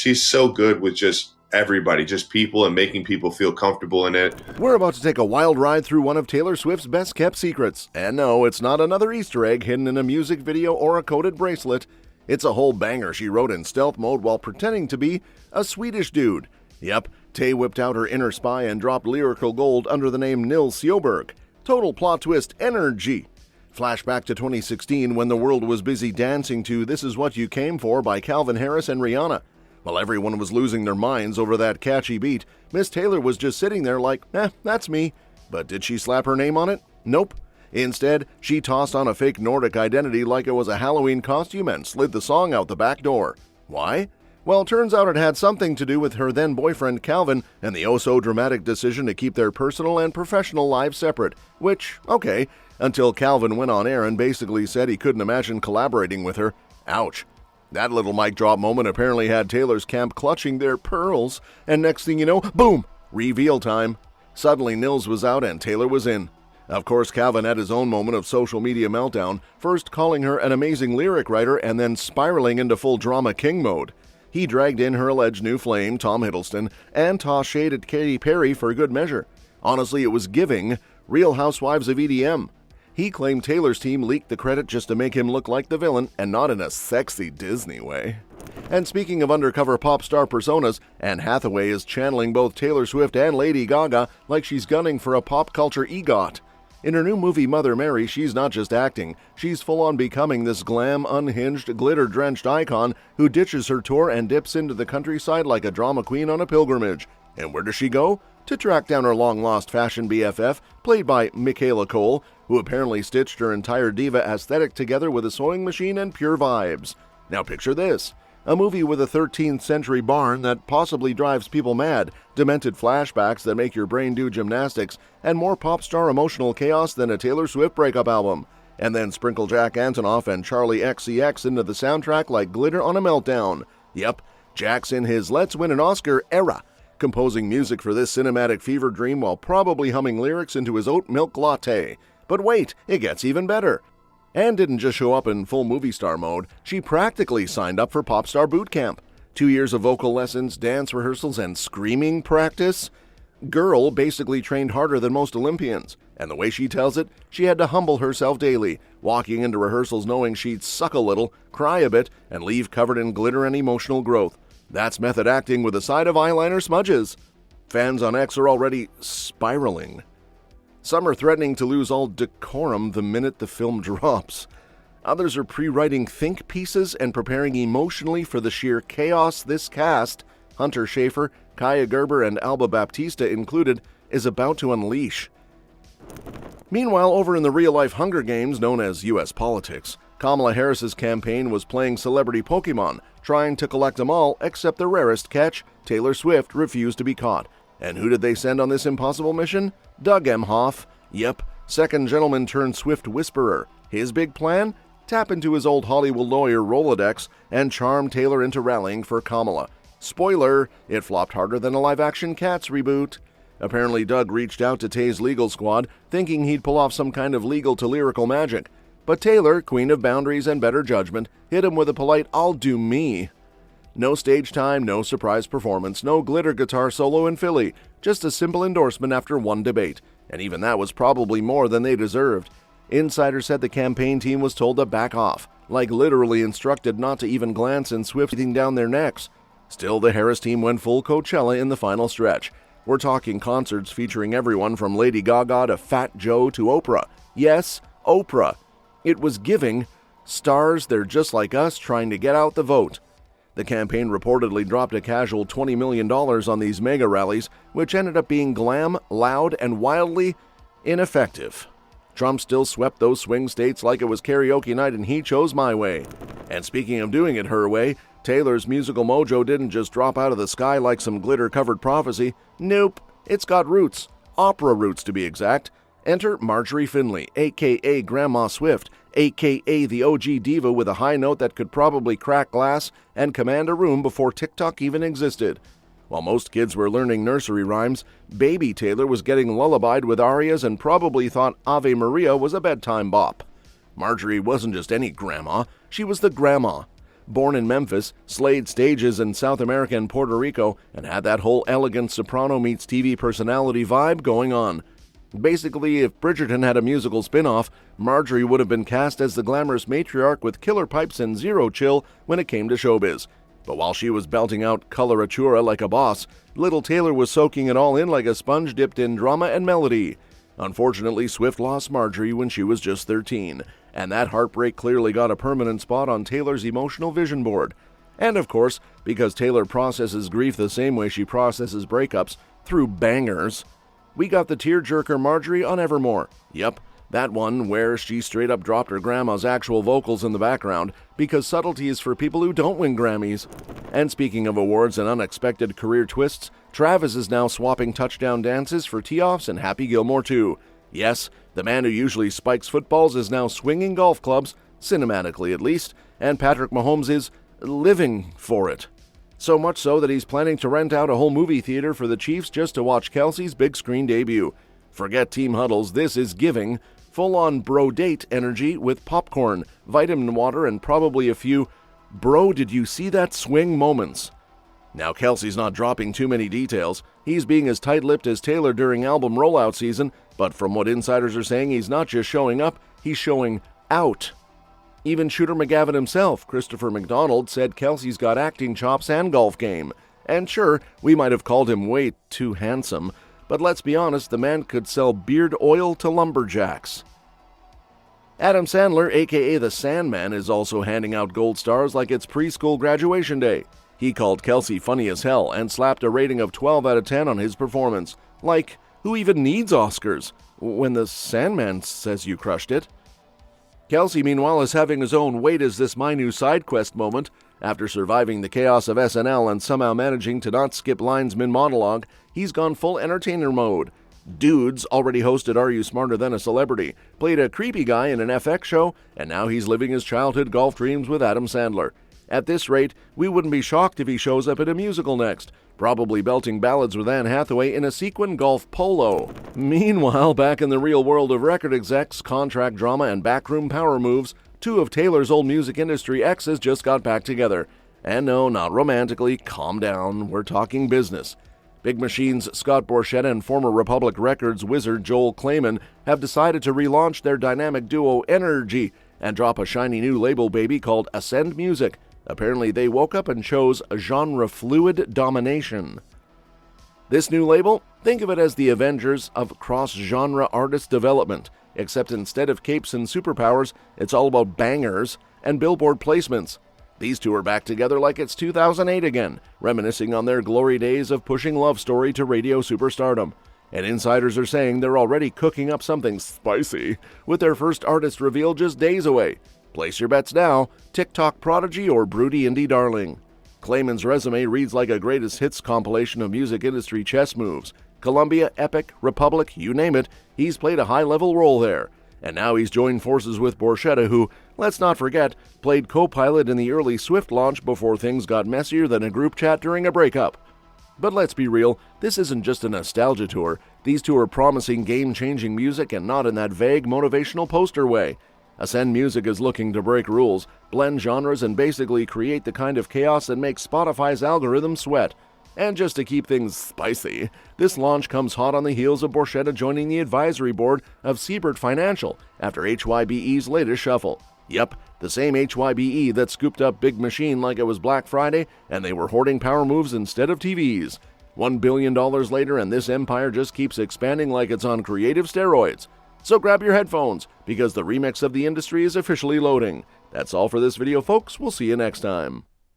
she's so good with just everybody, just people, and making people feel comfortable in it. We're about to take a wild ride through one of Taylor Swift's best-kept secrets. And no, it's not another Easter egg hidden in a music video or a coded bracelet. It's a whole banger she wrote in stealth mode while pretending to be a Swedish dude. Yep, Tay whipped out her inner spy and dropped lyrical gold under the name Nils Sjöberg. Total plot twist energy. Flashback to 2016 when the world was busy dancing to This Is What You Came For by Calvin Harris and Rihanna. While everyone was losing their minds over that catchy beat, Miss Taylor was just sitting there like, that's me. But did she slap her name on it? Nope. Instead, she tossed on a fake Nordic identity like it was a Halloween costume and slid the song out the back door. Why? Well, turns out it had something to do with her then-boyfriend Calvin and the oh-so-dramatic decision to keep their personal and professional lives separate, which, okay, until Calvin went on air and basically said he couldn't imagine collaborating with her. Ouch. That little mic drop moment apparently had Taylor's camp clutching their pearls, and next thing you know, boom! Reveal time. Suddenly Nils was out and Taylor was in. Of course, Calvin had his own moment of social media meltdown, first calling her an amazing lyric writer and then spiraling into full drama king mode. He dragged in her alleged new flame, Tom Hiddleston, and tossed shade at Katy Perry for good measure. Honestly, it was giving Real Housewives of EDM. He claimed Taylor's team leaked the credit just to make him look like the villain and not in a sexy Disney way. And speaking of undercover pop star personas, Anne Hathaway is channeling both Taylor Swift and Lady Gaga like she's gunning for a pop culture EGOT. In her new movie Mother Mary, she's not just acting, she's full-on becoming this glam, unhinged, glitter-drenched icon who ditches her tour and dips into the countryside like a drama queen on a pilgrimage. And where does she go? To track down her long-lost fashion BFF, played by Michaela Cole, who apparently stitched her entire diva aesthetic together with a sewing machine and pure vibes. Now picture this. A movie with a 13th century barn that possibly drives people mad, demented flashbacks that make your brain do gymnastics, and more pop star emotional chaos than a Taylor Swift breakup album. And then sprinkle Jack Antonoff and Charlie XCX into the soundtrack like glitter on a meltdown. Yep, Jack's in his Let's Win an Oscar era, composing music for this cinematic fever dream while probably humming lyrics into his oat milk latte. But wait, it gets even better. Anne didn't just show up in full movie star mode, she practically signed up for pop star boot camp. 2 years of vocal lessons, dance rehearsals, and screaming practice. Girl basically trained harder than most Olympians, and the way she tells it, she had to humble herself daily, walking into rehearsals knowing she'd suck a little, cry a bit, and leave covered in glitter and emotional growth. That's method acting with a side of eyeliner smudges. Fans on X are already spiraling. Some are threatening to lose all decorum the minute the film drops. Others are pre-writing think pieces and preparing emotionally for the sheer chaos this cast, Hunter Schafer, Kaya Gerber, and Alba Baptista included, is about to unleash. Meanwhile, over in the real-life Hunger Games known as U.S. politics, Kamala Harris's campaign was playing celebrity Pokemon, trying to collect them all except the rarest catch, Taylor Swift, refused to be caught. And who did they send on this impossible mission? Doug Emhoff. Yep, second gentleman turned Swift whisperer. His big plan? Tap into his old Hollywood lawyer Rolodex and charm Taylor into rallying for Kamala. Spoiler, it flopped harder than a live-action Cats reboot. Apparently Doug reached out to Tay's legal squad, thinking he'd pull off some kind of legal to lyrical magic. But Taylor, queen of boundaries and better judgment, hit him with a polite, "I'll do me." No stage time, no surprise performance, no glitter guitar solo in Philly, just a simple endorsement after one debate, and even that was probably more than they deserved. Insiders said the campaign team was told to back off, like literally instructed not to even glance in Swift breathing down their necks. Still, the Harris team went full Coachella in the final stretch. We're talking concerts featuring everyone from Lady Gaga to Fat Joe to Oprah. Yes, Oprah. It was giving. Stars, they're just like us trying to get out the vote. The campaign reportedly dropped a casual $20 million on these mega rallies, which ended up being glam, loud, and wildly ineffective. Trump still swept those swing states like it was karaoke night and he chose my way. And speaking of doing it her way, Taylor's musical mojo didn't just drop out of the sky like some glitter-covered prophecy. Nope, it's got roots. Opera roots, to be exact. Enter Marjorie Finley, a.k.a. Grandma Swift, a.k.a. the OG diva with a high note that could probably crack glass and command a room before TikTok even existed. While most kids were learning nursery rhymes, baby Taylor was getting lullabied with arias and probably thought Ave Maria was a bedtime bop. Marjorie wasn't just any grandma, she was the grandma. born in Memphis, slayed stages in South America and Puerto Rico, and had that whole elegant soprano meets TV personality vibe going on. Basically, if Bridgerton had a musical spin-off, Marjorie would have been cast as the glamorous matriarch with killer pipes and zero chill when it came to showbiz. But while she was belting out coloratura like a boss, little Taylor was soaking it all in like a sponge dipped in drama and melody. Unfortunately, Swift lost Marjorie when she was just 13, and that heartbreak clearly got a permanent spot on Taylor's emotional vision board. And of course, because Taylor processes grief the same way she processes breakups, through bangers, we got the tearjerker Marjorie on Evermore. Yep, that one where she straight up dropped her grandma's actual vocals in the background, because subtlety is for people who don't win Grammys. And speaking of awards and unexpected career twists, Travis is now swapping touchdown dances for tee-offs and Happy Gilmore too. Yes, the man who usually spikes footballs is now swinging golf clubs, cinematically at least, and Patrick Mahomes is living for it. So much so that he's planning to rent out a whole movie theater for the Chiefs just to watch Kelsey's big screen debut. Forget team huddles, this is giving full-on bro-date energy with popcorn, vitamin water, and probably a few "bro, did you see that swing" moments. Now Kelsey's not dropping too many details. He's being as tight-lipped as Taylor during album rollout season, but from what insiders are saying, he's not just showing up, he's showing out. Even Shooter McGavin himself, Christopher McDonald, said Kelsey's got acting chops and golf game. And sure, we might have called him way too handsome, but let's be honest, the man could sell beard oil to lumberjacks. Adam Sandler, aka the Sandman, is also handing out gold stars like it's preschool graduation day. He called Kelsey funny as hell and slapped a rating of 12 out of 10 on his performance. Like, who even needs Oscars when the Sandman says you crushed it? Kelsey, meanwhile, is having his own "wait, is this my new side quest" moment. After surviving the chaos of SNL and somehow managing to not skip lines mid-monologue, he's gone full entertainer mode. Dudes already hosted Are You Smarter Than a Celebrity, played a creepy guy in an FX show, and now he's living his childhood golf dreams with Adam Sandler. At this rate, we wouldn't be shocked if he shows up in a musical next, probably belting ballads with Anne Hathaway in a sequin golf polo. Meanwhile, back in the real world of record execs, contract drama, and backroom power moves, two of Taylor's old music industry exes just got back together. And no, not romantically, calm down, we're talking business. Big Machine's Scott Borchetta and former Republic Records wizard Joel Clayman have decided to relaunch their dynamic duo Energy and drop a shiny new label baby called Ascend Music. Apparently they woke up and chose genre-fluid domination. This new label, think of it as the Avengers of cross-genre artist development, except instead of capes and superpowers, it's all about bangers and billboard placements. These two are back together like it's 2008 again, reminiscing on their glory days of pushing Love Story to radio superstardom. And insiders are saying they're already cooking up something spicy, with their first artist reveal just days away. Place your bets now, TikTok prodigy or broody indie darling. Clayman's resume reads like a greatest hits compilation of music industry chess moves. Columbia, Epic, Republic, you name it, he's played a high-level role there. And now he's joined forces with Borchetta, who, let's not forget, played co-pilot in the early Swift launch before things got messier than a group chat during a breakup. But let's be real, this isn't just a nostalgia tour. These two are promising game-changing music and not in that vague motivational poster way. Ascend Music is looking to break rules, blend genres, and basically create the kind of chaos that makes Spotify's algorithm sweat. And just to keep things spicy, this launch comes hot on the heels of Borchetta joining the advisory board of Siebert Financial after HYBE's latest shuffle. Yep, the same HYBE that scooped up Big Machine like it was Black Friday, and they were hoarding power moves instead of TVs. $1 billion later, and this empire just keeps expanding like it's on creative steroids. So grab your headphones, because the remix of the industry is officially loading. That's all for this video, folks. We'll see you next time.